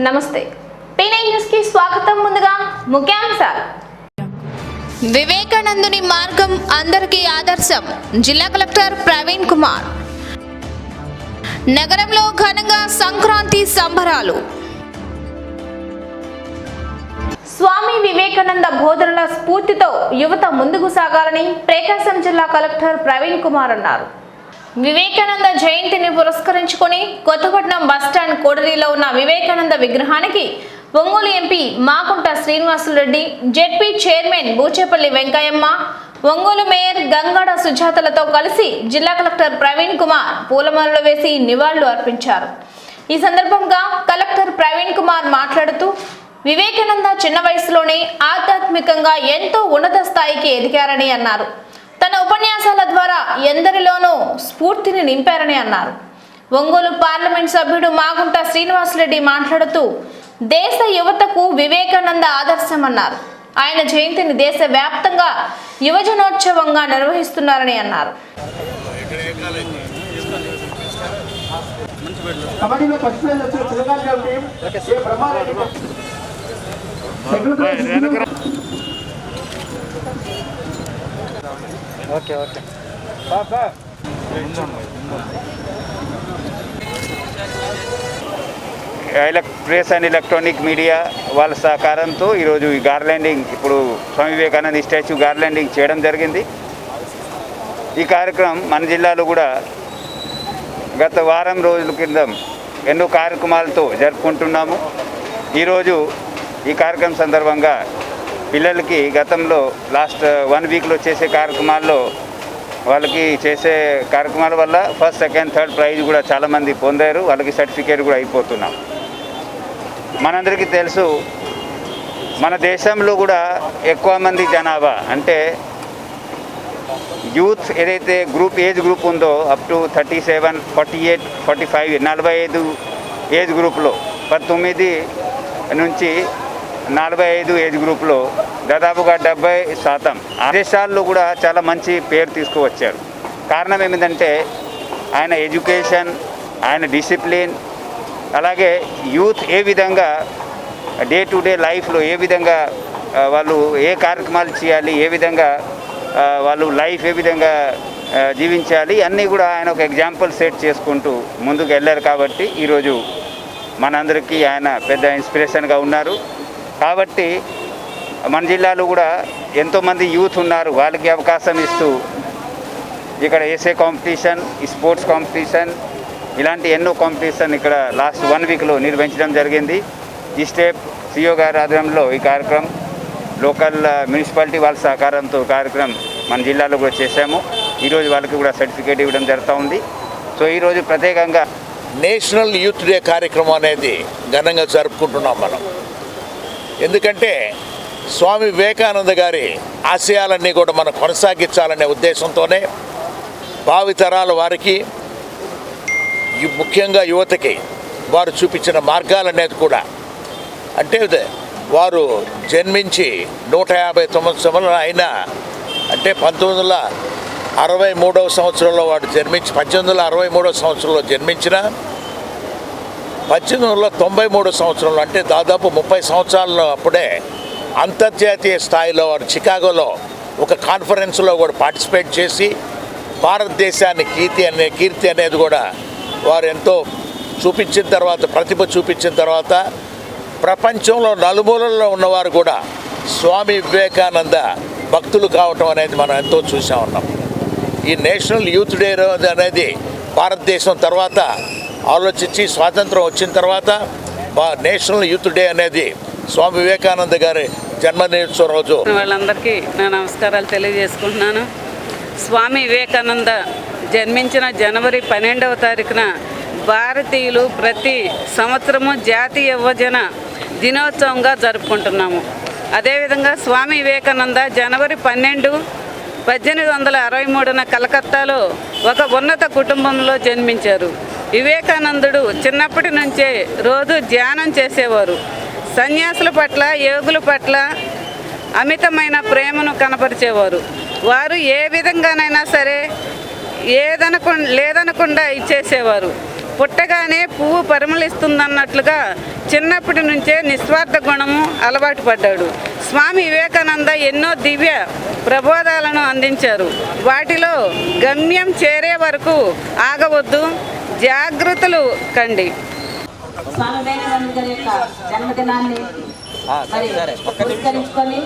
నమస్తే టీనే న్యూస్ కి స్వాగతం. ముందుగా ముఖ్యాంశాలు. వివేకానందుని మార్గం అందరికీ ఆదర్శం. జిల్లా కలెక్టర్ ప్రవీణ్ కుమార్. నగరంలో ఘనంగా సంక్రాంతి సంబరాలు. స్వామి వివేకానంద బోధనల స్ఫూర్తితో యువత ముందుకు సాగాలని ప్రకాశం జిల్లా కలెక్టర్ ప్రవీణ్ కుమార్ అన్నారు. వివేకానంద జయంతిని పురస్కరించుకొని కొత్తపట్నం బస్టాండ్ కోడలిలో ఉన్న వివేకానంద విగ్రహానికి Ongole MP Magunta Srinivasulu Reddy, ZP chairman Buchepalli Venkayyamma, Ongole mayor Gangada సుజాతలతో కలిసి జిల్లా కలెక్టర్ ప్రవీణ్ కుమార్ పూలమాలలు వేసి నివాళులు అర్పించారు. ఈ సందర్భంగా కలెక్టర్ ప్రవీణ్ కుమార్ మాట్లాడుతూ వివేకానంద చిన్న వయసులోనే ఆధ్యాత్మికంగా ఎంతో ఉన్నత స్థాయికి ఎదిగారని అన్నారు. తన ఉపన్యాసాల ద్వారా ఎందరిలోనూ స్ఫూర్తిని నింపారని అన్నారు. ఒంగోలు పార్లమెంట్ సభ్యుడు మాగుంట శ్రీనివాసులరెడ్డి మాట్లాడుతూ దేశ యువతకు వివేకానంద ఆదర్శమన్నారు. ఆయన జయంతిని దేశ వ్యాప్తంగా యువజనోత్సవంగా నిర్వహిస్తున్నారని అన్నారు. Okay press and electronic media వాళ్ళ సహకారంతో ఈరోజు ఈ గార్లాండింగ్, ఇప్పుడు స్వామి వివేకానంద స్టాచ్యూ గార్లాండింగ్ చేయడం జరిగింది. ఈ కార్యక్రమం మన జిల్లాలో కూడా గత వారం రోజుల క్రితం ఎన్నో కార్యక్రమాలతో జరుపుకుంటున్నాము. ఈరోజు ఈ కార్యక్రమం సందర్భంగా పిల్లలకి గతంలో లాస్ట్ 1 వీక్లో చేసే కార్యక్రమాల్లో వాళ్ళకి చేసే కార్యక్రమాల వల్ల ఫస్ట్, సెకండ్, థర్డ్ ప్రైజ్ కూడా చాలామంది పొందారు. వాళ్ళకి సర్టిఫికేట్ కూడా అయిపోతున్నాం. మనందరికీ తెలుసు, మన దేశంలో కూడా ఎక్కువ మంది జనాభా అంటే యూత్ ఏదైతే ఏజ్ గ్రూప్ ఉందో అప్ టు 37, 48, 45, 45 ఏజ్ గ్రూప్లో 19 నుంచి 45 ఏజ్ గ్రూప్లో దాదాపుగా 70% ఆ దేశాల్లో కూడా చాలా మంచి పేరు తీసుకువచ్చారు. కారణం ఏమిటంటే ఆయన ఎడ్యుకేషన్, ఆయన డిసిప్లిన్, అలాగే యూత్ ఏ విధంగా డే టు డే లైఫ్లో ఏ విధంగా వాళ్ళు ఏ కార్యక్రమాలు చేయాలి, ఏ విధంగా వాళ్ళు లైఫ్ ఏ విధంగా జీవించాలి అన్నీ కూడా ఆయన ఒక ఎగ్జాంపుల్ సెట్ చేసుకుంటూ ముందుకు వెళ్ళారు. కాబట్టి ఈరోజు మనందరికీ ఆయన పెద్ద ఇన్స్పిరేషన్గా ఉన్నారు. కాబట్టి మన జిల్లాలో కూడా ఎంతోమంది యూత్ ఉన్నారు. వాళ్ళకి అవకాశం ఇస్తూ ఇక్కడ ఏసే కాంపిటీషన్, ఈ స్పోర్ట్స్ కాంపిటీషన్, ఇలాంటి ఎన్నో కాంపిటీషన్ ఇక్కడ లాస్ట్ 1 వీక్లో నిర్వహించడం జరిగింది. ఈ స్టేప్ సిఓ గారి ఆధ్వర్యంలో ఈ కార్యక్రమం లోకల్ మున్సిపాలిటీ వాళ్ళ సహకారంతో కార్యక్రమం మన జిల్లాలో కూడా చేశాము. ఈరోజు వాళ్ళకి కూడా సర్టిఫికేట్ ఇవ్వడం జరుగుతూ ఉంది. సో ఈరోజు ప్రత్యేకంగా నేషనల్ యూత్ డే కార్యక్రమం అనేది ఘనంగా జరుపుకుంటున్నాం మనం. ఎందుకంటే స్వామి వివేకానంద గారి ఆశయాలన్నీ కూడా మనం కొనసాగించాలనే ఉద్దేశంతోనే భావితరాల వారికి, ముఖ్యంగా యువతకి వారు చూపించిన మార్గాలనేది కూడా, అంటే వారు జన్మించి 159 సంవత్సరాలు అయినా, అంటే 1963వ సంవత్సరంలో వాడు జన్మించి 1863వ సంవత్సరంలో జన్మించిన 1893 సంవత్సరంలో, అంటే దాదాపు 30 సంవత్సరాల్లో అప్పుడే అంతర్జాతీయ స్థాయిలో వారు చికాగోలో ఒక కాన్ఫరెన్స్లో కూడా పార్టిసిపేట్ చేసి భారతదేశాన్ని కీర్తి అనేది కూడా వారు ఎంతో చూపించిన తర్వాత, ప్రతిభ చూపించిన తర్వాత ప్రపంచంలో నలుమూలల్లో ఉన్నవారు కూడా స్వామి వివేకానంద భక్తులు కావటం అనేది మనం ఎంతో చూసా ఉన్నాం. ఈ నేషనల్ యూత్ డే అనేది భారతదేశం తర్వాత ఆలోచించి స్వాతంత్రం వచ్చిన తర్వాత నేషనల్ యూత్ డే అనేది స్వామి వివేకానంద గారి జన్మదినోత్సవం రోజు. వాళ్ళందరికీ నా నమస్కారాలు తెలియజేసుకుంటున్నాను. స్వామి వివేకానంద జన్మించిన జనవరి 12వ తారీఖున భారతీయులు ప్రతి సంవత్సరము జాతీయ యువజన దినోత్సవంగా జరుపుకుంటున్నాము. అదేవిధంగా స్వామి వివేకానంద జనవరి 12, 1863న కలకత్తాలో ఒక ఉన్నత కుటుంబంలో జన్మించారు. వివేకానందుడు చిన్నప్పటి నుంచే రోజు ధ్యానం చేసేవారు. సన్యాసుల పట్ల, యోగుల పట్ల అమితమైన ప్రేమను కనపరిచేవారు. వారు ఏ విధంగానైనా సరే లేదనకుండా ఇచ్చేసేవారు. పుట్టగానే పువ్వు పరిమళిస్తుందన్నట్లుగా చిన్నప్పటి నుంచే నిస్వార్థ గుణము అలవాటు పడ్డాడు. స్వామి వివేకానంద ఎన్నో దివ్య ప్రబోధాలను అందించారు. వాటిలో గమ్యం చేరే వరకు ఆగవద్దు, జాగృతులు కండి. స్వామి వివేకానంద గారి యొక్క జన్మదినాన్ని పురస్కరించుకొని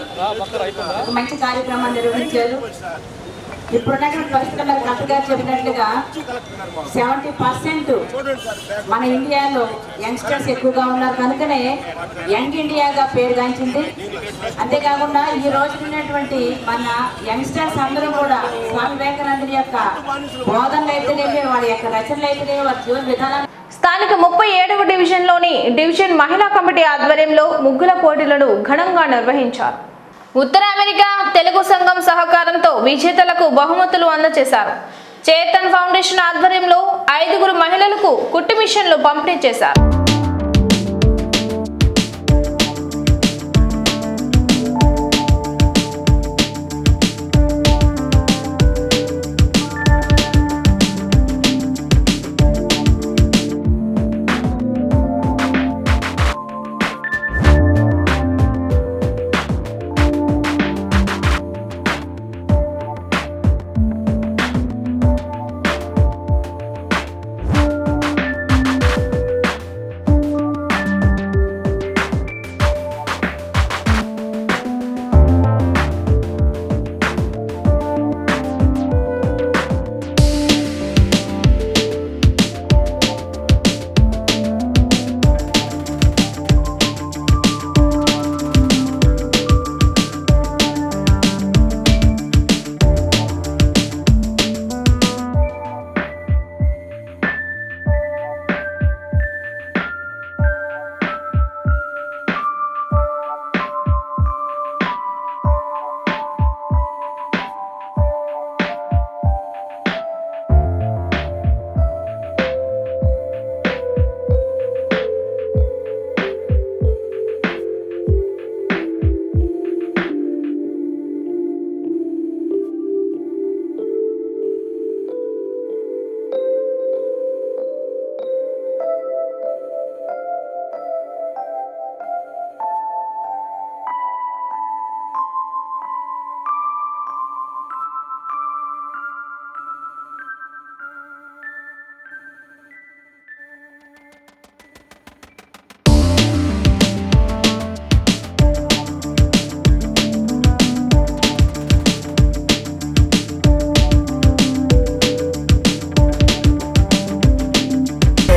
ఒక మంచి కార్యక్రమాన్ని నిర్వహించారు. ఇప్పుడున్నటువంటి పరిస్థితుల్లో కరెక్ట్ గారు చెప్పినట్లుగా 70% మన ఇండియాలో యంగ్స్టర్స్ ఎక్కువగా ఉన్నారు కనుకనే యంగ్ ఇండియాగా పేరుగాంచింది. అంతేకాకుండా ఈ రోజు ఉన్నటువంటి మన యంగ్స్టర్స్ అందరూ కూడా స్వామి వివేకానంద యొక్క బోధనలు అయితేనేమి, వారి యొక్క రచనలు అయితేనేమి, వారి జీవన విధానాలు. స్థానిక 37వ డివిజన్లోని డివిజన్ మహిళా కమిటీ ఆధ్వర్యంలో ముగ్గుల పోటీలను ఘనంగా నిర్వహించారు. ఉత్తర అమెరికా తెలుగు సంఘం సహకారంతో విజేతలకు బహుమతులు అందజేశారు. చేతన్ ఫౌండేషన్ ఆధ్వర్యంలో 5 మహిళలకు కుట్టు మిషన్లు పంపిణీ చేశారు.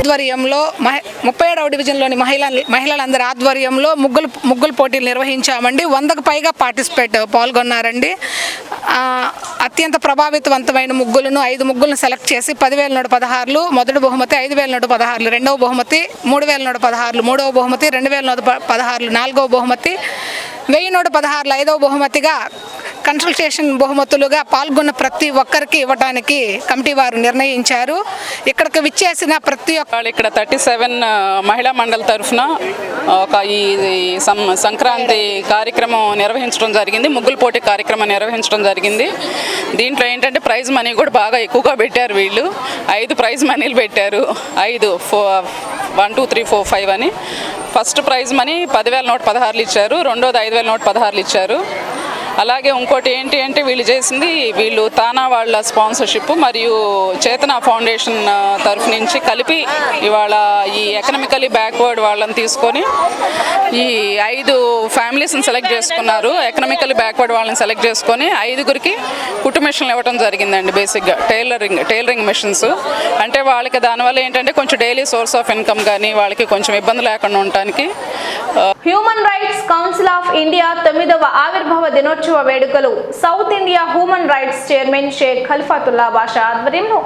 ఆధ్వర్యంలో 37వ డివిజన్లోని మహిళలందరి ఆధ్వర్యంలో ముగ్గులు పోటీలు నిర్వహించామండి. 100కు పైగా పాల్గొన్నారండి. అత్యంత ప్రభావితవంతమైన ముగ్గులను 5 ముగ్గులను సెలెక్ట్ చేసి 10,116 మొదటి బహుమతి, 5,116 రెండవ బహుమతి, 3,116 మూడవ బహుమతి, 2,116 నాలుగవ బహుమతి, 1,116 ఐదవ బహుమతిగా కన్సల్టేషన్ బహుమతులుగా పాల్గొన్న ప్రతి ఒక్కరికి ఇవ్వడానికి కమిటీ వారు నిర్ణయించారు. ఇక్కడికి విచ్చేసిన ప్రతి ఒక్క ఇక్కడ 37 మహిళా మండలి తరఫున ఒక ఈ సంక్రాంతి కార్యక్రమం నిర్వహించడం జరిగింది. ముగ్గుల పోటీ కార్యక్రమం నిర్వహించడం జరిగింది. దీంట్లో ఏంటంటే ప్రైజ్ మనీ కూడా బాగా ఎక్కువగా పెట్టారు. వీళ్ళు 5 ప్రైజ్ మనీలు పెట్టారు. 5 1 2 3 4 5 అని. ఫస్ట్ ప్రైజ్ మనీ 10,116 ఇచ్చారు. రెండోది 5,116 ఇచ్చారు. అలాగే ఇంకోటి ఏంటి అంటే వీళ్ళు తానా వాళ్ళ స్పాన్సర్షిప్ మరియు చేతన ఫౌండేషన్ తరఫు నుంచి కలిపి ఇవాళ ఈ ఎకనామికలీ బ్యాక్వర్డ్ వాళ్ళని తీసుకొని ఈ 5 ఫ్యామిలీస్ని సెలెక్ట్ చేసుకున్నారు. ఎకనామికలీ బ్యాక్వర్డ్ వాళ్ళని సెలెక్ట్ చేసుకొని 5గురికి కుట్టు మిషన్లు ఇవ్వడం జరిగిందండి. బేసిక్గా టైలరింగ్ మిషన్స్ అంటే వాళ్ళకి దానివల్ల ఏంటంటే కొంచెం డైలీ సోర్స్ ఆఫ్ ఇన్కమ్ కానీ వాళ్ళకి కొంచెం ఇబ్బంది లేకుండా ఉండటానికి. Human rights council of India 9వ ఆవిర్భావ దినోత్సవ వేడుకలు South India human rights chairman Sheikh Khalifathulla Basha ఆధ్వర్యంలో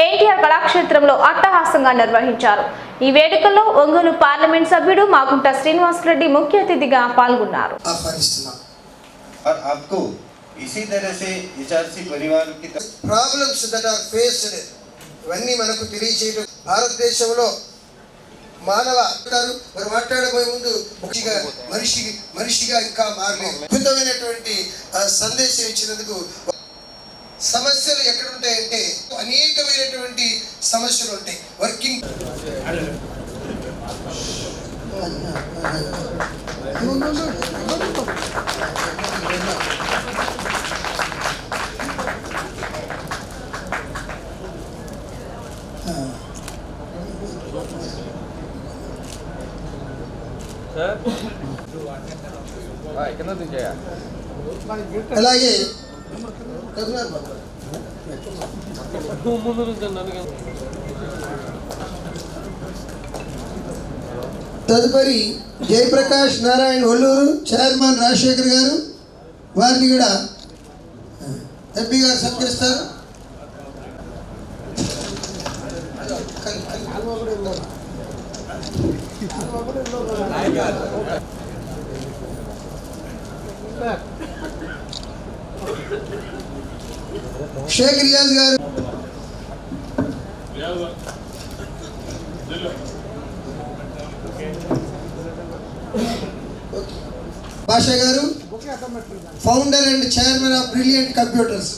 ఎన్టీఆర్ కళాక్షేత్రంలో అట్టహాసంగా నిర్వహించారు. ఈ వేడుకల్లో ఒంగోలు పార్లమెంట్ సభ్యుడు మాగుంట శ్రీనివాస్ రెడ్డి ముఖ్య అతిథిగా పాల్గొన్నారు. इसी तरह से एचआरसी परिवार की ప్రాబ్లమ్స్ దట్ ఆర్ ఫేస్డ్ ఇవన్నీ మనకు తెలియచేయడం. భారతదేశంలో మానవ మరి మాట్లాడబోయే ముందు మనిషిగా ఇంకా మారలేదు. అద్భుతమైనటువంటి సందేశం ఇచ్చినందుకు. సమస్యలు ఎక్కడుంటాయంటే అనేకమైనటువంటి సమస్యలు ఉంటాయి. వర్కింగ్ అలాగే తదుపరి జయప్రకాష్ నారాయణ ఒల్లూరు చైర్మన్ రాజశేఖర్ గారు, వారిని కూడా ఎంపీ గారు సత్కరిస్తారు. Sheikh Riyaz garu, Basha garu, founder and chairman of Brilliant Computers.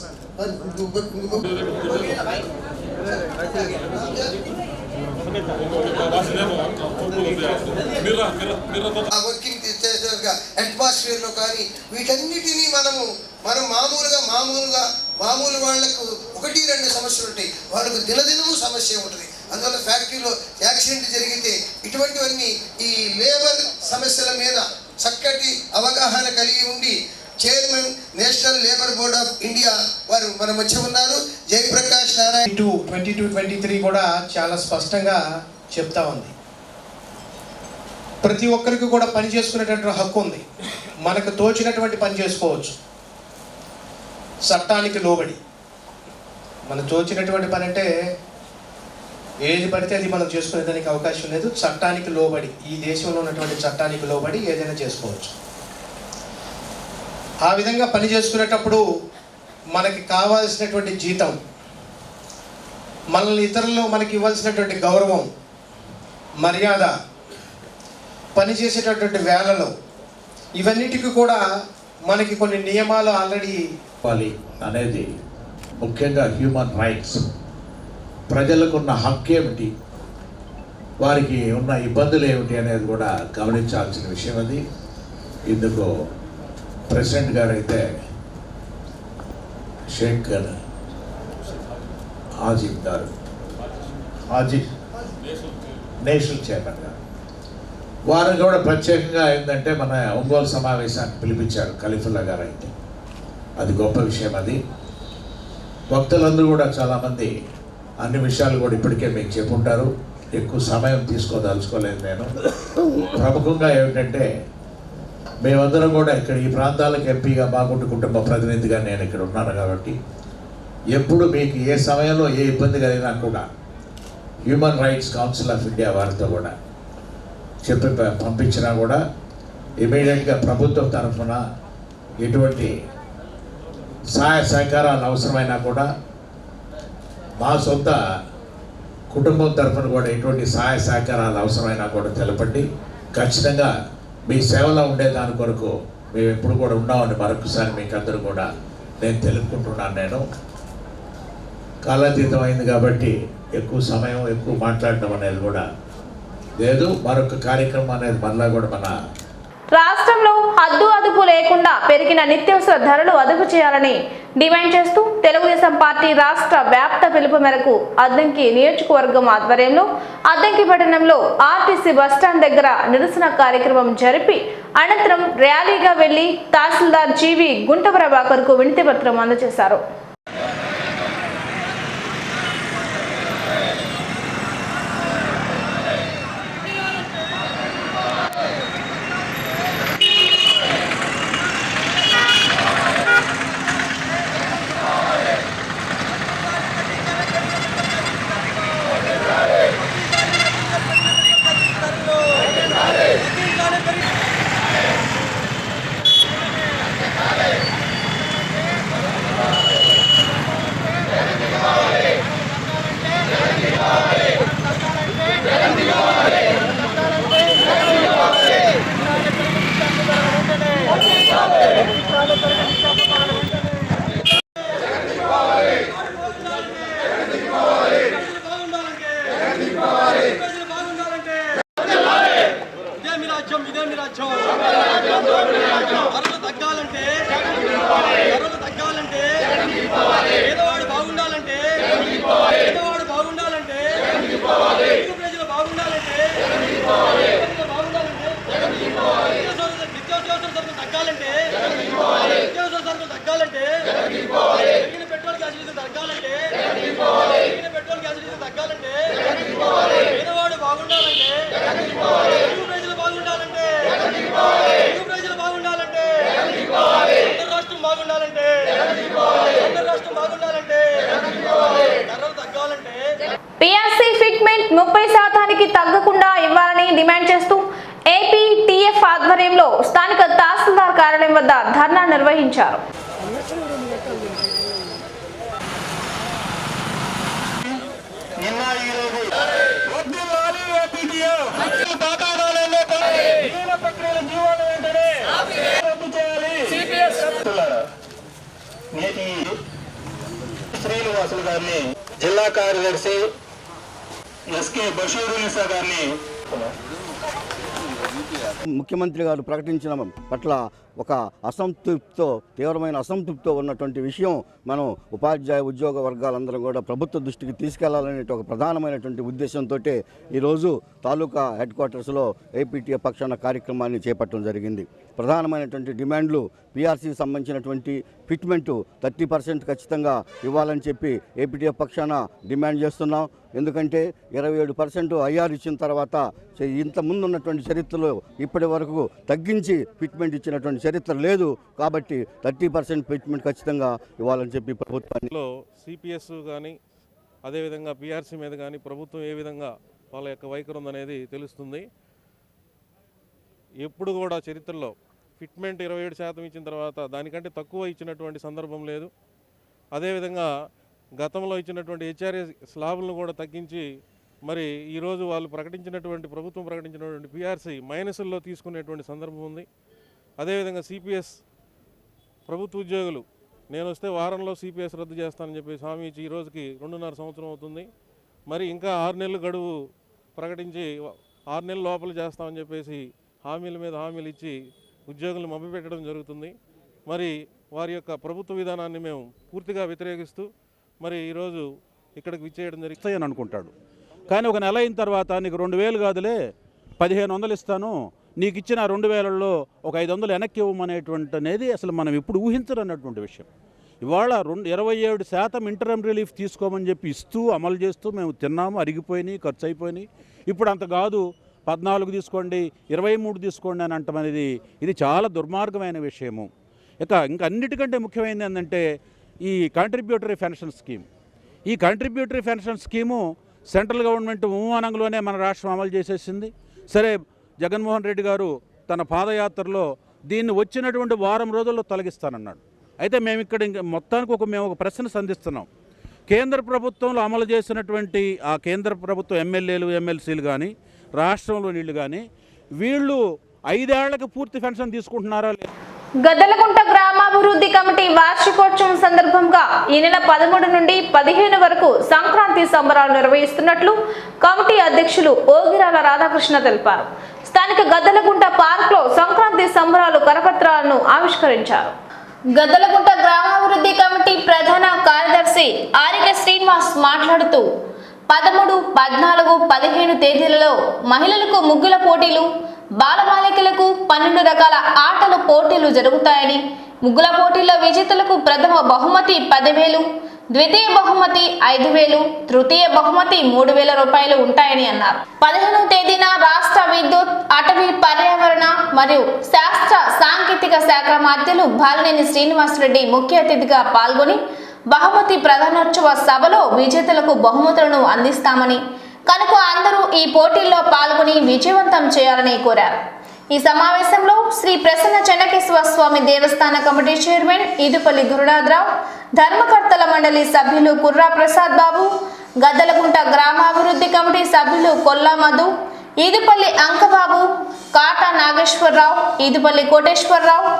Working అట్మాస్ఫియర్లో కానీ వీటన్నిటినీ మనం మామూలు వాళ్లకు 1-2 సమస్యలు ఉంటాయి, వాళ్ళకు దినదినము సమస్య ఉంటుంది. అందువల్ల ఫ్యాక్టరీలో యాక్సిడెంట్ జరిగితే ఇటువంటివన్నీ ఈ లేబర్ సమస్యల మీద చక్కటి అవగాహన కలిగి ఉండి chairman national labour board of India వారు మన మధ్య ఉన్నారు. జయప్రకాష్ నారాయణ 22-23 కూడా చాలా స్పష్టంగా చెప్తా ఉంది. ప్రతి ఒక్కరికి కూడా పని చేసుకునేటటువంటి హక్కు ఉంది. మనకు తోచినటువంటి పని చేసుకోవచ్చు, చట్టానికి లోబడి. మనకు తోచినటువంటి పని అంటే ఏది పడితే అది మనం చేసుకునేదానికి అవకాశం లేదు. చట్టానికి లోబడి, ఈ దేశంలో ఉన్నటువంటి చట్టానికి లోబడి ఏదైనా చేసుకోవచ్చు. ఆ విధంగా పని చేసుకునేటప్పుడు మనకి కావాల్సినటువంటి జీతం, మనల్ని ఇతరులు మనకి ఇవ్వాల్సినటువంటి గౌరవం, మర్యాద, పని చేసేటటువంటి వేళలో, ఇవన్నిటికీ కూడా మనకి కొన్ని నియమాలు ఆల్రెడీ అనేది ముఖ్యంగా హ్యూమన్ రైట్స్. ప్రజలకు ఉన్న హక్కు ఏమిటి, వారికి ఉన్న ఇబ్బందులు ఏమిటి అనేది కూడా గమనించాల్సిన విషయం అది. ఇందుకు ప్రెసిడెంట్ గారు అయితే షేక్ ఆజిబ్ గారు, నేషనల్ చైర్మన్ గారు, వారు కూడా ప్రత్యేకంగా ఏంటంటే మన ఒంగోలు సమావేశానికి పిలిపించారు ఖలీఫుల్లా గారు. అయితే అది గొప్ప విషయం. అది భక్తులందరూ కూడా చాలామంది అన్ని విషయాలు కూడా ఇప్పటికే మీకు చెప్పుంటారు. ఎక్కువ సమయం తీసుకోదలుచుకోలేదు నేను. ప్రముఖంగా ఏమిటంటే మేమందరం కూడా ఇక్కడ ఈ ప్రాంతాలకు ఎంపీగా బాగుంటు కుటుంబ ప్రతినిధిగా నేను ఇక్కడ ఉన్నాను కాబట్టి ఎప్పుడు మీకు ఏ సమయంలో ఏ ఇబ్బంది కలిగినా కూడా human rights council of India వారితో కూడా చెప్పి పంపించినా కూడా ఇమీడియట్గా ప్రభుత్వం తరఫున ఎటువంటి సహాయ సహకారాలు అవసరమైనా కూడా మా సొంత కుటుంబం తరఫున కూడా ఎటువంటి సహాయ సహకారాలు అవసరమైనా కూడా తెలపండి. ఖచ్చితంగా మీ సేవలో ఉండేదాని కొరకు మేము ఎప్పుడు కూడా ఉన్నామని మరొకసారి మీకు అందరూ కూడా నేను తెలుపుకుంటున్నాను. నేను కాలాతీతం అయింది కాబట్టి ఎక్కువ సమయం ఎక్కువ మాట్లాడటం అనేది కూడా లేదు. మరొక కార్యక్రమం అనేది మళ్ళా కూడా మన రాష్ట్రంలో హద్దు అదుపు లేకుండా పెరిగిన నిత్యావసర ధరలు అదుపు చేయాలని డిమాండ్ చేస్తూ తెలుగుదేశం పార్టీ రాష్ట్ర వ్యాప్త పిలుపు మేరకు అద్దంకి నియోజకవర్గం ఆధ్వర్యంలో అద్దంకి పట్టణంలో ఆర్టీసీ బస్టాండ్ దగ్గర నిరసన కార్యక్రమం జరిపి అనంతరం ర్యాలీగా వెళ్లి తహసీల్దార్ జీవి గుంటప్రభాకర్కు వినతి పత్రం అందజేశారు. ఇదేమి రాజ్యం? ధరలు తగ్గాలంటే పేదవాడు బాగుండాలంటే తెలుగు ప్రజలు బాగుండాలంటే నిత్యావసర సరుకులు తగ్గాలంటే పెరిగిన పెట్రోల్ గ్యాస్ డీజిల్ తగ్గాలంటే పేదవాడు బాగుండాలంటే తెలుగు ప్రజలు బాగుండాలంటే రాష్ట్రం బాగుండాలంటే ధరలు తగ్గాలంటే పిఆర్సీ ఫిట్మెంట్ 30% తగ్గకుండా ఇవ్వాలని డిమాండ్ చేస్తూ ఏపీటీఎఫ్ ఆధ్వర్యంలో స్థానిక తహసీల్దార్ కార్యాలయం వద్ద ధర్నా నిర్వహించారు. నేటి శ్రీనివాసులు గారిని, జిల్లా కార్యదర్శి ఎస్కే బషీరునిసా గారిని ముఖ్యమంత్రి గారు ప్రకటించిన పట్ల ఒక అసంతృప్తితో, తీవ్రమైన అసంతృప్తితో ఉన్నటువంటి విషయం మనం ఉపాధ్యాయ ఉద్యోగ వర్గాలందరం కూడా ప్రభుత్వ దృష్టికి తీసుకెళ్లాలనే ఒక ప్రధానమైనటువంటి ఉద్దేశంతో ఈరోజు తాలూకా హెడ్ క్వార్టర్స్లో ఏపీటీఎఫ్ పక్షాన కార్యక్రమాన్ని చేపట్టడం జరిగింది. ప్రధానమైనటువంటి డిమాండ్లు పీఆర్సీకి సంబంధించినటువంటి ఫిట్మెంటు 30% ఖచ్చితంగా ఇవ్వాలని చెప్పి ఏపీటీఎఫ్ పక్షాన డిమాండ్ చేస్తున్నాం. ఎందుకంటే 27% ఐఆర్ ఇచ్చిన తర్వాత ఇంత ముందు ఉన్నటువంటి చరిత్రలో ఇప్పటి వరకు తగ్గించి ఫిట్మెంట్ ఇచ్చినటువంటి చరిత్ర లేదు. కాబట్టి 30% ఫిట్మెంట్ ఖచ్చితంగా ఇవ్వాలని చెప్పి ప్రభుత్వాన్ని సిపిఎస్ కానీ అదేవిధంగా పిఆర్సీ మీద కానీ ప్రభుత్వం ఏ విధంగా వాళ్ళ యొక్క వైఖరి ఉందనేది తెలుస్తుంది. ఎప్పుడు కూడా చరిత్రలో ఫిట్మెంట్ 27% ఇచ్చిన తర్వాత దానికంటే తక్కువ ఇచ్చినటువంటి సందర్భం లేదు. అదేవిధంగా గతంలో ఇచ్చినటువంటి హెచ్ఆర్ఏ స్లాబులను కూడా తగ్గించి మరి ఈరోజు వాళ్ళు ప్రభుత్వం ప్రకటించినటువంటి పిఆర్సీ మైనస్ల్లో తీసుకునేటువంటి సందర్భం ఉంది. అదేవిధంగా సిపిఎస్ ప్రభుత్వ ఉద్యోగులు నేను వస్తే వారంలో సిపిఎస్ రద్దు చేస్తానని చెప్పి హామీ ఇచ్చి ఈ రోజుకి 2.5 సంవత్సరం అవుతుంది. మరి ఇంకా 6 నెలలు గడువు ప్రకటించి 6 నెలల లోపల చేస్తామని చెప్పేసి హామీల మీద హామీలు ఇచ్చి ఉద్యోగులను మభ్యపెట్టడం జరుగుతుంది. మరి వారి యొక్క ప్రభుత్వ విధానాన్ని మేము పూర్తిగా వ్యతిరేకిస్తూ మరి ఈరోజు ఇక్కడికి విచ్చేయడం జరుగుతాయని అనుకుంటాడు. కానీ ఒక నెల అయిన తర్వాత నీకు 2000 కాదులే 1500 ఇస్తాను, నీకు ఇచ్చిన 2000లో ఒక 500 వెనక్కి ఇవ్వమనేటువంటి అనేది అసలు మనం ఎప్పుడు ఊహించరన్నటువంటి విషయం. ఇవాళ 27% ఇంటరమ్ రిలీఫ్ తీసుకోమని చెప్పి ఇస్తూ అమలు చేస్తూ మేము తిన్నాము, అరిగిపోయినాయి, ఖర్చు అయిపోయినాయి. ఇప్పుడు అంత కాదు 14 తీసుకోండి, 23 తీసుకోండి అని అంటమనేది ఇది చాలా దుర్మార్గమైన విషయము. ఇంకా అన్నిటికంటే ముఖ్యమైనది ఏంటంటే ఈ కాంట్రిబ్యూటరీ పెన్షన్ స్కీమ్. ఈ contributory pension scheme central government ఉమానంలోనే మన రాష్ట్రం అమలు చేసేసింది. సరే, జగన్మోహన్ రెడ్డి గారు తన పాదయాత్రలో దీన్ని వచ్చినటువంటి వారం రోజుల్లో తొలగిస్తానన్నాడు. అయితే మేము ఇక్కడ మొత్తానికి మేము ఒక ప్రశ్న సంధిస్తున్నాం. కేంద్ర ప్రభుత్వంలో అమలు చేసినటువంటి ఆ కేంద్ర ప్రభుత్వ ఎమ్మెల్యేలు ఎమ్మెల్సీలు కానీ రాష్ట్రంలో నీళ్ళు కానీ వీళ్ళు 5 ఏళ్లకు పూర్తి పెన్షన్ తీసుకుంటున్నారా? గద్దలగుంట గ్రామాభివృద్ధి కమిటీ వార్షికోత్సవం సందర్భంగా ఈ నెల 13 నుండి 15 వరకు సంక్రాంతి సంబరాలు నిర్వహిస్తున్నట్లు కమిటీ అధ్యక్షులు ఓగిరాల రాధాకృష్ణ తెలిపారు. స్థానిక గద్దలగుంట పార్క్ లో సంక్రాంతి సంబరాలు కరపత్రాలను ఆవిష్కరించారు. గద్దలగుంట గ్రామాభివృద్ధి కమిటీ ప్రధాన కార్యదర్శి ఆరిక శ్రీనివాస్ మాట్లాడుతూ 13, 14, 15 తేదీలలో మహిళలకు ముగ్గుల పోటీలు, బాలబాలికలకు 12 రకాల ఆటల పోటీలు జరుగుతాయని, ముగ్గుల పోటీల్లో విజేతలకు ప్రథమ బహుమతి 10,000, ద్వితీయ బహుమతి 5,000, తృతీయ బహుమతి 3,000 రూపాయలు ఉంటాయని అన్నారు. 15వ తేదీన రాష్ట్ర విద్యుత్, అటవీ, పర్యావరణ మరియు శాస్త్ర సాంకేతిక శాఖ మంత్రులు బాలినేని శ్రీనివాసరెడ్డి ముఖ్య అతిథిగా పాల్గొని బహుమతి ప్రధానోత్సవ సభలో విజేతలకు బహుమతులను అందిస్తామని, కనుక అందరూ ఈ పోటీల్లో పాల్గొని విజయవంతం చేయాలని కోరారు. ఈ సమావేశంలో శ్రీ ప్రసన్న చెన్నకేశ్వర స్వామి దేవస్థాన కమిటీ చైర్మన్ ఈదుపల్లి గురునాథరావు, ధర్మకర్తల మండలి సభ్యులు కుర్రా ప్రసాద్ బాబు, గద్దలగుంట గ్రామాభివృద్ధి కమిటీ సభ్యులు కొల్లా మధు, ఈదుపల్లి అంకబాబు, కాటా నాగేశ్వరరావు, ఈదుపల్లి కోటేశ్వరరావు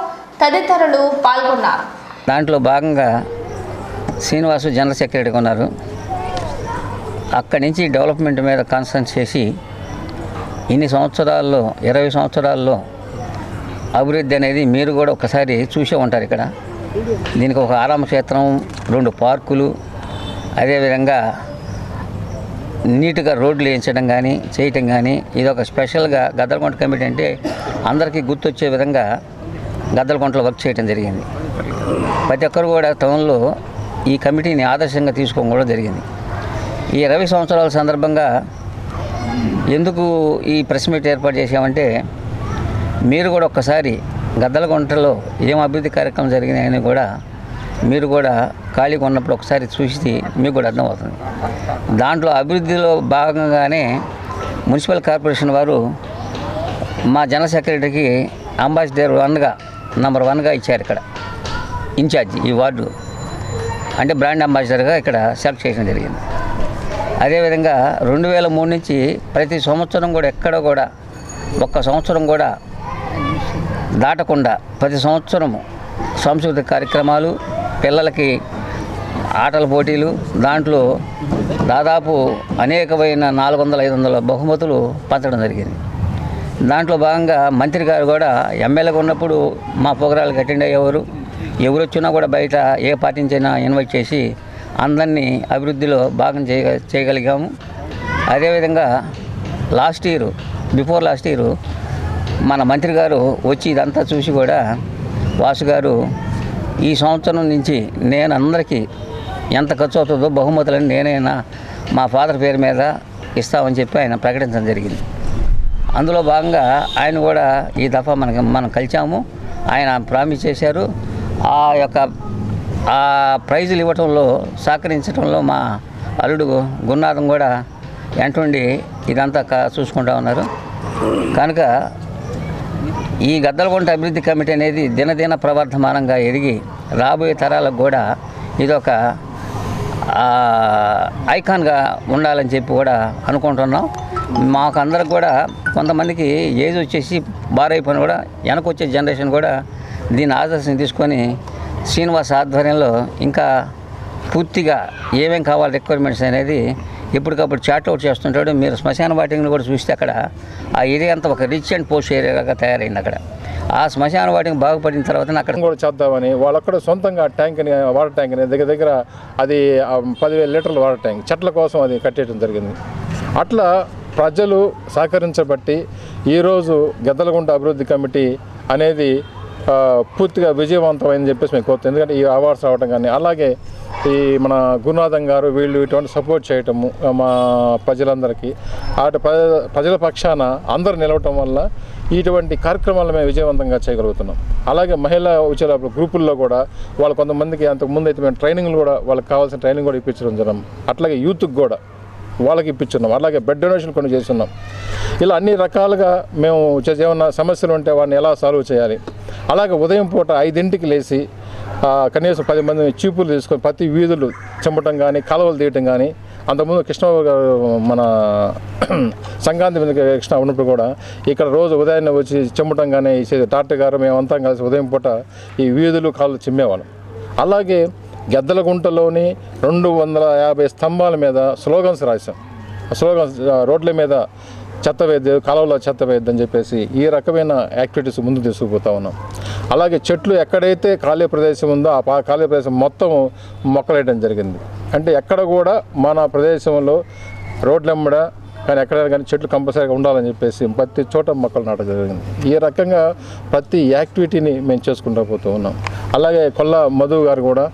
తదితరులు పాల్గొన్నారు. దాంట్లో భాగంగా శ్రీనివాసు జనరల్ సెక్రటరీగా ఉన్నారు. అక్కడి నుంచి డెవలప్మెంట్ మీద కాన్సన్ట్రేట్ చేసి ఇన్ని సంవత్సరాల్లో 20 సంవత్సరాల్లో అభివృద్ధి అనేది మీరు కూడా ఒకసారి చూసే ఉంటారు. ఇక్కడ దీనికి ఒక ఆరామ క్షేత్రం, 2 పార్కులు, అదేవిధంగా నీట్గా రోడ్లు వేయించడం కానీ చేయటం కానీ ఇది ఒక స్పెషల్గా గద్దలకుంట కమిటీ అంటే అందరికీ గుర్తొచ్చే విధంగా గద్దలకుంటలో వర్క్ చేయడం జరిగింది. ప్రతి ఒక్కరు కూడా టౌన్లో ఈ కమిటీని ఆదర్శంగా తీసుకోవడం కూడా జరిగింది. ఈ 20 సంవత్సరాల సందర్భంగా ఎందుకు ఈ ప్రెస్ మీట్ ఏర్పాటు చేశామంటే మీరు కూడా ఒక్కసారి గద్దలకుంటలో ఏం అభివృద్ధి కార్యక్రమం జరిగినాయని కూడా మీరు కూడా ఖాళీగా ఉన్నప్పుడు ఒకసారి చూసి మీకు కూడా అర్థమవుతుంది. దాంట్లో అభివృద్ధిలో భాగంగానే మున్సిపల్ కార్పొరేషన్ వారు మా జనరల్ సెక్రటరీకి అంబాసిడర్ 1గా నంబర్ 1గా ఇచ్చారు. ఇక్కడ ఇన్ఛార్జి ఈ వార్డు అంటే బ్రాండ్ అంబాసిడర్గా ఇక్కడ సెలెక్ట్ చేయడం జరిగింది. అదేవిధంగా 2003 నుంచి ప్రతి సంవత్సరం కూడా ఎక్కడ కూడా ఒక్క సంవత్సరం కూడా దాటకుండా ప్రతి సంవత్సరము సాంస్కృతిక కార్యక్రమాలు, పిల్లలకి ఆటల పోటీలు, దాంట్లో దాదాపు అనేకమైన 400-500 బహుమతులు పంచడం జరిగింది. దాంట్లో భాగంగా మంత్రి గారు కూడా ఎమ్మెల్యేగా ఉన్నప్పుడు మా ప్రోగ్రాలకు అటెండ్ అయ్యేవారు. ఎవరు వచ్చినా కూడా బయట ఏ పార్టీ నుంచైనా ఇన్వైట్ చేసి అందరినీ అభివృద్ధిలో భాగం చేయగలిగాము. అదేవిధంగా బిఫోర్ లాస్ట్ ఇయర్ మన మంత్రి గారు వచ్చి ఇదంతా చూసి కూడా వాసు గారు ఈ సంవత్సరం నుంచి నేను అందరికీ ఎంత ఖర్చు అవుతుందో బహుమతులని నేనైనా మా ఫాదర్ పేరు మీద ఇస్తామని చెప్పి ఆయన ప్రకటించడం జరిగింది. అందులో భాగంగా ఆయన కూడా ఈ దఫా మనం కలిసాము. ఆయన ప్రామిస్ చేశారు. ఆ ప్రైజులు ఇవ్వటంలో సహకరించడంలో మా అల్లుడు గురునాథం కూడా ఎంటుండి ఇదంతా చూసుకుంటా ఉన్నారు. కనుక ఈ గద్దలకుంట అభివృద్ధి కమిటీ అనేది దినదిన ప్రవర్ధమానంగా ఎదిగి రాబోయే తరాలకు కూడా ఇదొక ఐకాన్గా ఉండాలని చెప్పి కూడా అనుకుంటున్నాం. మాకు అందరికి కూడా కొంతమందికి ఏజ్ వచ్చేసి బారైపోయిన కూడా వెనకొచ్చే జనరేషన్ కూడా దీన్ని ఆదర్శం తీసుకొని శ్రీనివాస్ ఆధ్వర్యంలో ఇంకా పూర్తిగా ఏమేం కావాలి రిక్వైర్మెంట్స్ అనేది ఎప్పటికప్పుడు చార్ట్ అవుట్ చేస్తుంటాడు. మీరు శ్మశాన వాటిని కూడా చూస్తే అక్కడ ఆ ఏరియా అంతా ఒక రిచ్ అండ్ పోస్ట్ ఏరియాగా తయారైంది. అక్కడ ఆ శ్మశాన వాటిని బాగుపడిన తర్వాత అక్కడ కూడా చేద్దామని వాళ్ళక్కడ సొంతంగా ట్యాంక్ని వాటర్ ట్యాంక్ని దగ్గర అది 10,000 లీటర్ల వాటర్ ట్యాంక్ చెట్ల కోసం అది కట్టేయడం జరిగింది. అట్లా ప్రజలు సహకరించబట్టి ఈరోజు గద్దలకుంట అభివృద్ధి కమిటీ అనేది పూర్తిగా విజయవంతమైందని చెప్పేసి మేము కోరుతాం. ఎందుకంటే ఈ అవార్డ్స్ రావడం కానీ అలాగే ఈ మన గురునాథం గారు వీళ్ళు ఇటువంటి సపోర్ట్ చేయటము మా ప్రజలందరికీ ప్రజల పక్షాన అందరూ నిలవటం వల్ల ఇటువంటి కార్యక్రమాలు మేము విజయవంతంగా చేయగలుగుతున్నాం. అలాగే మహిళా ఉద్యోగ గ్రూపుల్లో కూడా వాళ్ళు కొంతమందికి అంతకుముందు అయితే మేము ట్రైనింగ్లు కూడా వాళ్ళకి కావాల్సిన ట్రైనింగ్ కూడా ఇప్పించడం జరిగింది. అట్లాగే యూత్కి కూడా వాళ్ళకి ఇప్పించున్నాం. అలాగే బెడ్ డొనేషన్ కొన్ని చేస్తున్నాం. ఇలా అన్ని రకాలుగా మేము ఏమన్నా సమస్యలు ఉంటే వాటిని ఎలా సాల్వ్ చేయాలి. అలాగే ఉదయం పూట 5ంటికి లేచి కనీసం 10 మంది చీపులు తీసుకొని ప్రతి వీధులు చెమ్మటం కానీ కాలువలు తీయటం కానీ అంతకుముందు కృష్ణబాబు గారు మన సంక్రాంతి మీద కృష్ణ ఉన్నప్పుడు కూడా ఇక్కడ రోజు ఉదయాన్నే వచ్చి చెమ్మటం కానీ డాక్టర్ గారు మేమంతా కలిసి ఉదయం పూట ఈ వీధులు కాళ్ళు చిమ్మేవాళ్ళం. అలాగే గద్దలకుంటలోని 250 స్తంభాల మీద స్లోగన్స్ రాశాం. స్లోగన్స్ రోడ్ల మీద చెత్త వేద్దు, కాలువలో చెత్త వేద్దని చెప్పేసి ఈ రకమైన యాక్టివిటీస్ ముందు తీసుకుపోతా ఉన్నాం. అలాగే చెట్లు ఎక్కడైతే ఖాళీ ప్రదేశం ఉందో ఆ ఖాళీ ప్రదేశం మొత్తం మొక్కలేయడం జరిగింది. అంటే ఎక్కడ కూడా మన ప్రదేశంలో రోడ్లెమ్మడ కానీ ఎక్కడైనా కానీ చెట్లు కంపల్సరీగా ఉండాలని చెప్పేసి ప్రతి చోట మొక్కలు నాటడం జరిగింది. ఈ రకంగా ప్రతి యాక్టివిటీని మేము చేసుకుంటూ పోతూ ఉన్నాం. అలాగే కొల్ల మధు గారు కూడా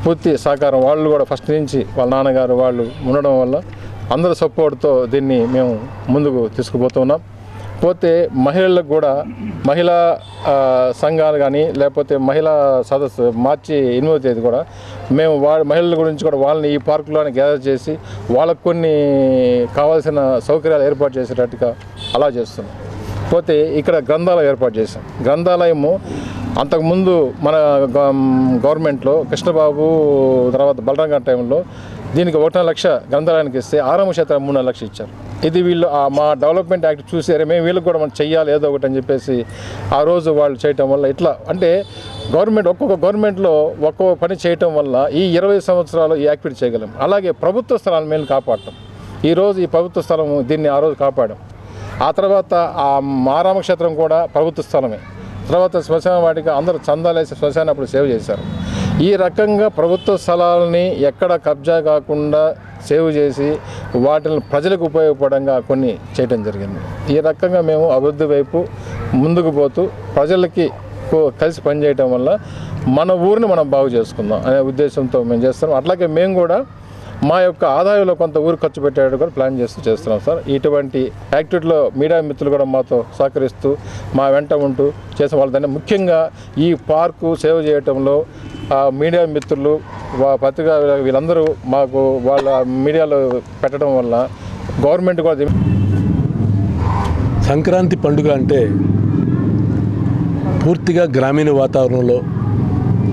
పూర్తి సహకారం, వాళ్ళు కూడా ఫస్ట్ నుంచి వాళ్ళ నాన్నగారు వాళ్ళు ఉండడం వల్ల అందరి సపోర్ట్తో దీన్ని మేము ముందుకు తీసుకుపోతున్నాం. పోతే మహిళలకు కూడా మహిళా సంఘాలు కానీ లేకపోతే మహిళా సదస్సు మార్చి 8వ తేదీ కూడా మేము మహిళల గురించి కూడా వాళ్ళని ఈ పార్కులోనే గ్యాదర్ చేసి వాళ్ళకు కొన్ని కావాల్సిన సౌకర్యాలు ఏర్పాటు చేసేటట్టుగా అలా చేస్తున్నాం. పోతే ఇక్కడ గ్రంథాలయం ఏర్పాటు చేసాం. గ్రంథాలయము అంతకుముందు మన గవర్నమెంట్లో కృష్ణబాబు తర్వాత బలరాం గారి టైంలో దీనికి 1.5 లక్ష గ్రంథాలయానికి ఇస్తే ఆరామ క్షేత్రం 3.5 లక్షలు ఇచ్చారు. ఇది వీళ్ళు మా డెవలప్మెంట్ యాక్ట్ చూసారే మేము వీళ్ళకి కూడా మనం చెయ్యాలి ఏదో ఒకటి అని చెప్పేసి ఆ రోజు వాళ్ళు చేయటం వల్ల ఇట్లా అంటే ఒక్కొక్క గవర్నమెంట్లో ఒక్కొక్క పని చేయటం వల్ల ఈ 20 సంవత్సరాలు ఈ యాక్టివిటీ చేయగలం. అలాగే ప్రభుత్వ స్థలాలను మేము కాపాడటం. ఈరోజు ఈ ప్రభుత్వ స్థలం దీన్ని ఆ రోజు కాపాడాం. ఆ తర్వాత ఆ మారామ క్షేత్రం కూడా ప్రభుత్వ స్థలమే. తర్వాత శ్మశాన వాటిక అందరూ చందాలేసి శ్మశానం అప్పుడు సేవ్ చేశారు. ఈ రకంగా ప్రభుత్వ స్థలాలని ఎక్కడ కబ్జా కాకుండా సేవ్ చేసి వాటిని ప్రజలకు ఉపయోగపడంగా కొన్ని చేయడం జరిగింది. ఈ రకంగా మేము అభివృద్ధి వైపు ముందుకు పోతూ ప్రజలకి కలిసి పనిచేయటం వల్ల మన ఊరిని మనం బాగు చేసుకుందాం అనే ఉద్దేశంతో మేము చేస్తున్నాం. అట్లాగే మేము కూడా మా యొక్క ఆదాయంలో కొంత ఊరు ఖర్చు పెట్టేటట్టు కూడా ప్లాన్ చేస్తున్నాం సార్. ఇటువంటి యాక్టివిటీలో మీడియా మిత్రులు కూడా మాతో సహకరిస్తూ మా వెంట ఉంటూ చేసే వాళ్ళని, ముఖ్యంగా ఈ పార్కు సేవ చేయటంలో మీడియా మిత్రులు పత్రికా వీళ్ళందరూ మాకు వాళ్ళ మీడియాలో పెట్టడం వల్ల గవర్నమెంట్ కూడా. సంక్రాంతి పండుగ అంటే పూర్తిగా గ్రామీణ వాతావరణంలో,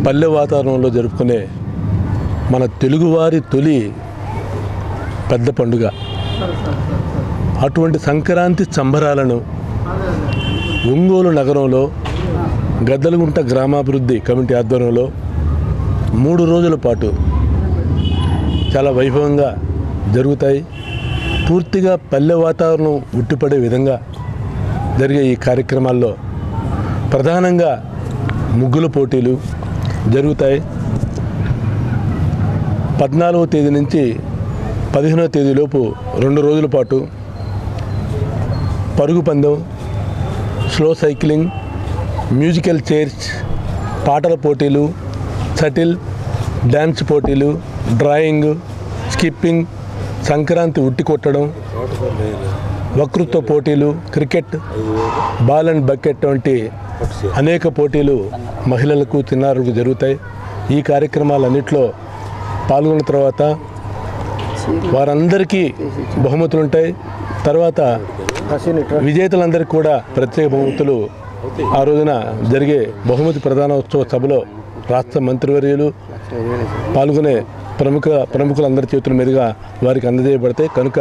పల్లె వాతావరణంలో జరుపుకునే మన తెలుగువారి తొలి పెద్ద పండుగ. అటువంటి సంక్రాంతి సంబరాలను ఒంగోలు నగరంలో గద్దలగుంట గ్రామాభివృద్ధి కమిటీ ఆధ్వర్యంలో 3 రోజుల పాటు చాలా వైభవంగా జరుగుతాయి. పూర్తిగా పల్లె వాతావరణం ఉట్టిపడే విధంగా జరిగే ఈ కార్యక్రమాల్లో ప్రధానంగా ముగ్గుల పోటీలు జరుగుతాయి. 14వ తేదీ నుంచి 15వ తేదీలోపు 2 రోజుల పాటు పరుగు పందెం, స్లో సైక్లింగ్, మ్యూజికల్ చైర్స్, పాటల పోటీలు, షటిల్, డ్యాన్స్ పోటీలు, డ్రాయింగ్, స్కిప్పింగ్, సంక్రాంతి ఉట్టి కొట్టడం, వక్తృత్వ పోటీలు, క్రికెట్, బాల్ అండ్ బకెట్ వంటి అనేక పోటీలు మహిళలకు, చిన్నారులకు జరుగుతాయి. ఈ కార్యక్రమాలన్నింటిలో పాల్గొన్న తర్వాత వారందరికీ బహుమతులు ఉంటాయి. తర్వాత విజేతలందరికీ కూడా ప్రత్యేక బహుమతులు ఆ రోజున జరిగే బహుమతి ప్రధానోత్సవ సభలో రాష్ట్ర మంత్రివర్యులు పాల్గొనే ప్రముఖులందరి చేతుల మీదుగా వారికి అందజేయబడతాయి. కనుక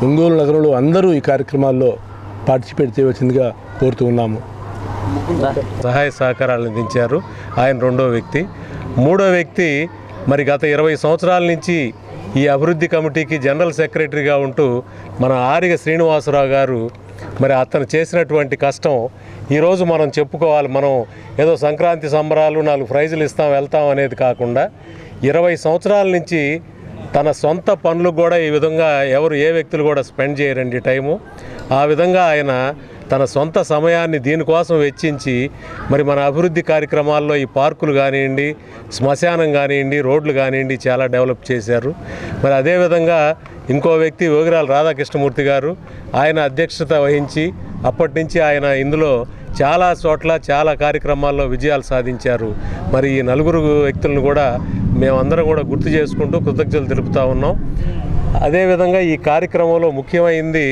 ఒంగోలు నగరంలో అందరూ ఈ కార్యక్రమాల్లో పార్టిసిపేట్ చేయవలసిందిగా కోరుతూ ఉన్నాము. సహాయ సహకారాలు అందించారు. ఆయన 2వ వ్యక్తి. 3వ వ్యక్తి మరి గత 20 సంవత్సరాల నుంచి ఈ అభివృద్ధి కమిటీకి జనరల్ సెక్రటరీగా ఉంటూ మన ఆరిగ శ్రీనివాసరావు గారు. మరి అతను చేసినటువంటి కష్టం ఈరోజు మనం చెప్పుకోవాలి. మనం ఏదో సంక్రాంతి సంబరాలు 4 ప్రైజులు ఇస్తాం వెళ్తాం అనేది కాకుండా 20 సంవత్సరాల నుంచి తన సొంత పనులు కూడా ఈ విధంగా ఏ వ్యక్తులు కూడా స్పెండ్ చేయరండి టైము. ఆ విధంగా ఆయన తన సొంత సమయాన్ని దీనికోసం వెచ్చించి మరి మన అభివృద్ధి కార్యక్రమాల్లో ఈ పార్కులు కానివ్వండి, శ్మశానం కానివ్వండి, రోడ్లు కానివ్వండి చాలా డెవలప్ చేశారు. మరి అదేవిధంగా ఇంకో వ్యక్తి ఓగిరాల రాధాకృష్ణమూర్తి గారు, ఆయన అధ్యక్షత వహించి అప్పటి నుంచి ఆయన ఇందులో చాలా చోట్ల చాలా కార్యక్రమాల్లో విజయాలు సాధించారు. మరి ఈ 4 వ్యక్తులను కూడా మేమందరం కూడా గుర్తు చేసుకుంటూ కృతజ్ఞతలు తెలుపుతూ ఉన్నాం. అదేవిధంగా ఈ కార్యక్రమంలో ముఖ్యమైంది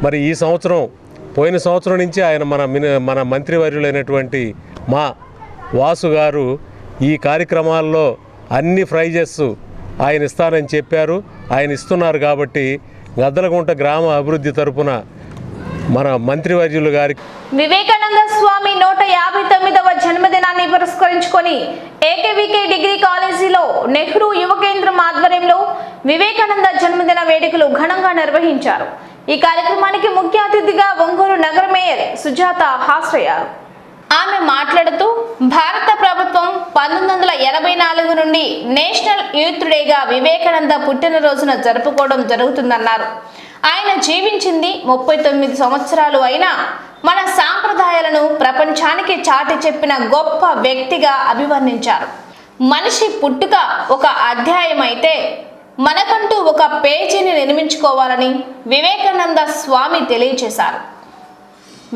మరి ఈ సంవత్సరం, పోయిన సంవత్సరం నుంచి ఆయన మన మంత్రివర్యులైనటువంటి మా వాసు గారు ఈ కార్యక్రమాల్లో అన్ని ప్రైజెస్ ఆయన ఇస్తానని చెప్పారు. ఆయన ఇస్తున్నారు కాబట్టి గద్దలగుంట గ్రామ అభివృద్ధి తరపున మన మంత్రివర్యులు గారికి వివేకానంద స్వామి 159వ జన్మదినాన్ని పురస్కరించుకొని ఏకేవికే డిగ్రీ కాలేజీలో నెహ్రూ యువ కేంద్రం ఆధ్వర్యంలో వివేకానంద జన్మదిన వేడుకలు ఘనంగా నిర్వహించారు. ఈ కార్యక్రమానికి ముఖ్య అతిథిగా ఒంగోలు నగర మేయర్ సుజాత హాజరయ్యారు. ఆమె మాట్లాడుతూ భారత ప్రభుత్వం 1984 నుండి నేషనల్ యూత్ డేగా వివేకానంద పుట్టినరోజున జరుపుకోవడం జరుగుతుందన్నారు. ఆయన జీవించింది 39 సంవత్సరాలు అయినా మన సాంప్రదాయాలను ప్రపంచానికి చాటి చెప్పిన గొప్ప వ్యక్తిగా అభివర్ణించారు. మనిషి పుట్టుక ఒక అధ్యాయం అయితే మనకంటూ ఒక పేజీని నిర్మించుకోవాలని వివేకానంద స్వామి తెలియజేశారు.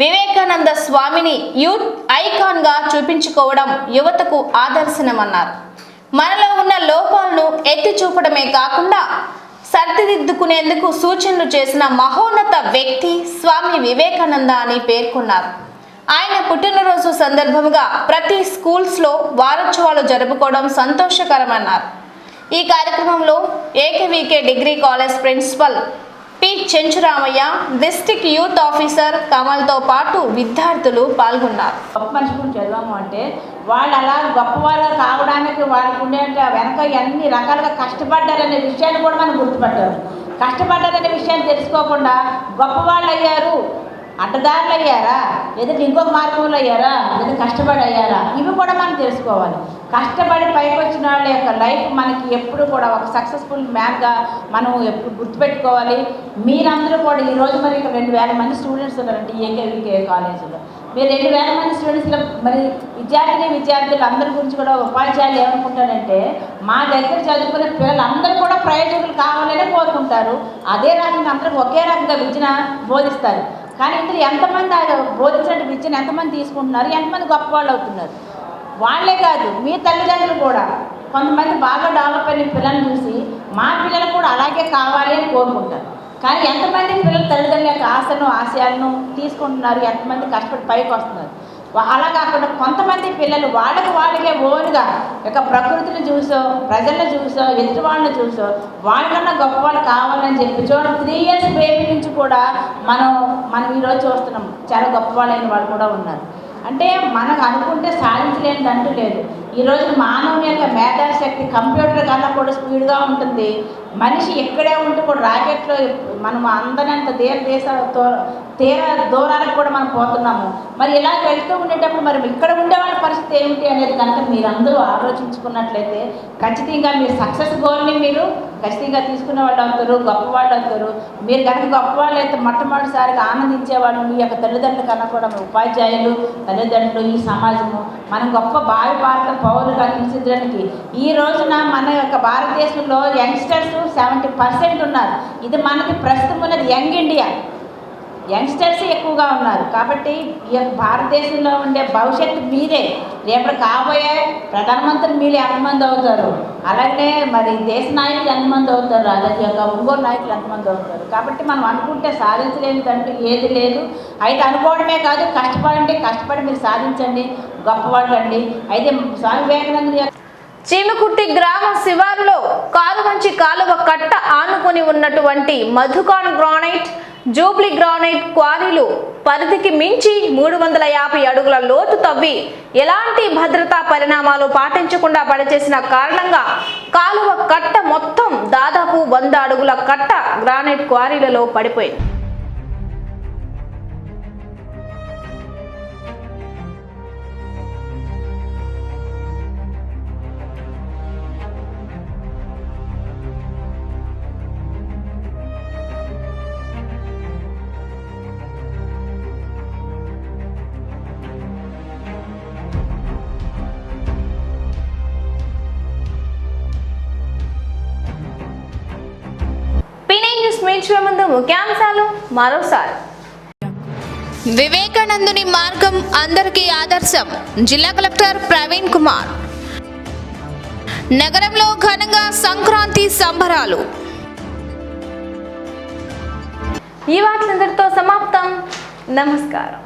వివేకానంద స్వామిని యూత్ ఐకాన్గా చూపించుకోవడం యువతకు ఆదర్శనమన్నారు. మనలో ఉన్న లోపాలను ఎత్తి చూపడమే కాకుండా సరిదిద్దుకునేందుకు సూచనలు చేసిన మహోన్నత వ్యక్తి స్వామి వివేకానంద అని పేర్కొన్నారు. ఆయన పుట్టినరోజు సందర్భంగా ప్రతి స్కూల్స్లో వారోత్సవాలు జరుపుకోవడం సంతోషకరమన్నారు. ఈ కార్యక్రమంలో AKVK degree college principal P Chenchuramaiah, district youth officer కమల్తో పాటు విద్యార్థులు పాల్గొన్నారు. గొప్ప మనిషి గురించి చదివాము అంటే వాళ్ళు అలా గొప్పవాళ్ళు కావడానికి వాళ్ళకు ఉండే వెనక ఎన్ని రకాలుగా కష్టపడ్డారనే విషయాన్ని కూడా మనం గుర్తుపట్టారు. కష్టపడ్డారనే విషయాన్ని తెలుసుకోకుండా గొప్పవాళ్ళు అయ్యారు అడ్డదారులు అయ్యారా, లేదంటే ఇంకొక మార్గంలో అయ్యారా, లేదా కష్టపడి అయ్యారా, ఇవి కూడా మనం తెలుసుకోవాలి. కష్టపడి పైకి వచ్చిన వాళ్ళ యొక్క లైఫ్ మనకి ఎప్పుడు కూడా ఒక సక్సెస్ఫుల్ మ్యాన్గా మనం ఎప్పుడు గుర్తుపెట్టుకోవాలి. మీరందరూ కూడా ఈరోజు మరి ఇక్కడ 2000 మంది స్టూడెంట్స్ ఉన్నారండి ఏకేవికే కాలేజీలో. మీరు 2000 మంది స్టూడెంట్స్లో మరి విద్యార్థులు అందరి గురించి కూడా ఉపాధ్యాయులు ఏమనుకుంటారంటే మా దగ్గర చదువుకునే పిల్లలందరూ కూడా ప్రయోజకులు కావాలని కోరుకుంటారు. అదే రకంగా అందరికి ఒకే రకంగా విద్యను బోధిస్తారు. కానీ ఇందులో ఎంతమంది బోధించిన విద్యను ఎంతమంది తీసుకుంటున్నారు, ఎంతమంది గొప్ప వాళ్ళు అవుతున్నారు. వాళ్ళే కాదు మీ తల్లిదండ్రులు కూడా కొంతమంది బాగా డెవలప్ అయిన పిల్లల్ని చూసి మా పిల్లలు కూడా అలాగే కావాలి అని కోరుకుంటారు. కానీ ఎంతమంది పిల్లల తల్లిదండ్రుల యొక్క ఆశయాలను తీసుకుంటున్నారు, ఎంతమంది కష్టపడి పైకి వస్తున్నారు. అలా కాకుండా కొంతమంది పిల్లలు వాళ్ళకే ఓన్గా యొక్క ప్రకృతిని చూసో, ప్రజలను చూసో, ఎదుటి వాళ్ళని చూసో వాళ్ళకన్నా గొప్ప వాళ్ళు కావాలని చెప్పి చూడండి 3 years బేబీ నుంచి కూడా మనం ఈరోజు చూస్తున్నాం చాలా గొప్ప వాళ్ళైన వాళ్ళు కూడా ఉన్నారు. అంటే మనకు అనుకుంటే సాధించలేనిది అంటూ లేదు. ఈరోజు మానవుని యొక్క మేధాశక్తి కంప్యూటర్ కన్నా కూడా స్పీడ్గా ఉంటుంది. మనిషి ఎక్కడే ఉంటూ కూడా రాకెట్లో మనం అందనంత తీర దూరాలకు కూడా మనం పోతున్నాము. మరి ఇలా వెళ్తూ ఉండేటప్పుడు మరి ఇక్కడ ఉండే వాళ్ళ పరిస్థితి ఏమిటి అనేది కనుక మీరందరూ ఆలోచించుకున్నట్లయితే ఖచ్చితంగా మీరు సక్సెస్ గోల్ని మీరు ఖచ్చితంగా తీసుకునే వాళ్ళు అవుతారు, గొప్పవాళ్ళు అవుతారు. మీరు కనుక గొప్పవాళ్ళు అయితే మొట్టమొదటిసారిగా ఆనందించేవాళ్ళు మీ యొక్క తల్లిదండ్రుల కన్నా కూడా ఉపాధ్యాయులు, తల్లిదండ్రులు, ఈ సమాజము మనం గొప్ప భావి భారత పౌరులుగా తీర్చిదిద్దడానికి ఈ రోజున మన యొక్క భారతదేశంలో యంగ్స్టర్స్ 70% ఉన్నారు. ఇది మనకి ప్రస్తుతం ఉన్నది యంగ్ ఇండియా. యంగ్స్టర్స్ ఎక్కువగా ఉన్నారు. కాబట్టి ఈ యొక్క భారతదేశంలో ఉండే భవిష్యత్తు మీరే. రేపు కాబోయే ప్రధానమంత్రి మీరు ఎంతమంది అవుతారు, అలాగే మరి దేశ నాయకులు ఎంతమంది అవుతారు, అలాగే యొక్క ఒంగోలు నాయకులు ఎంతమంది అవుతారు. కాబట్టి మనం అనుకుంటే సాధించలేనిదంటూ ఏది లేదు. అయితే అనుకోవడమే కాదు, కష్టపడి మీరు సాధించండి, గొప్పవాళ్ళు అండి. అయితే స్వామి వివేకానంద చీమకుర్తి గ్రామ శివారులో కాలువంచి కాలువ కట్ట ఆనుకొని ఉన్నటువంటి మధుకాన్ గ్రానైట్, జూబ్లీ గ్రానైట్ క్వారీలు పరిధికి మించి 350 అడుగుల లోతు తవ్వి ఎలాంటి భద్రతా పరిణామాలు పాటించకుండా పనిచేసిన కారణంగా కాలువ కట్ట మొత్తం దాదాపు 100 అడుగుల కట్ట గ్రానైట్ క్వారీలలో పడిపోయింది. ముందు ముఖ్యాంశాలు మరోసారి. వివేకానందుని మార్గం అందరికీ ఆదర్శం, జిల్లా కలెక్టర్ ప్రవీణ్ కుమార్. నగరంలో ఘనంగా సంక్రాంతి సంబరాలు. ఈ వార్తలందరితో సమాప్తం. నమస్కారం.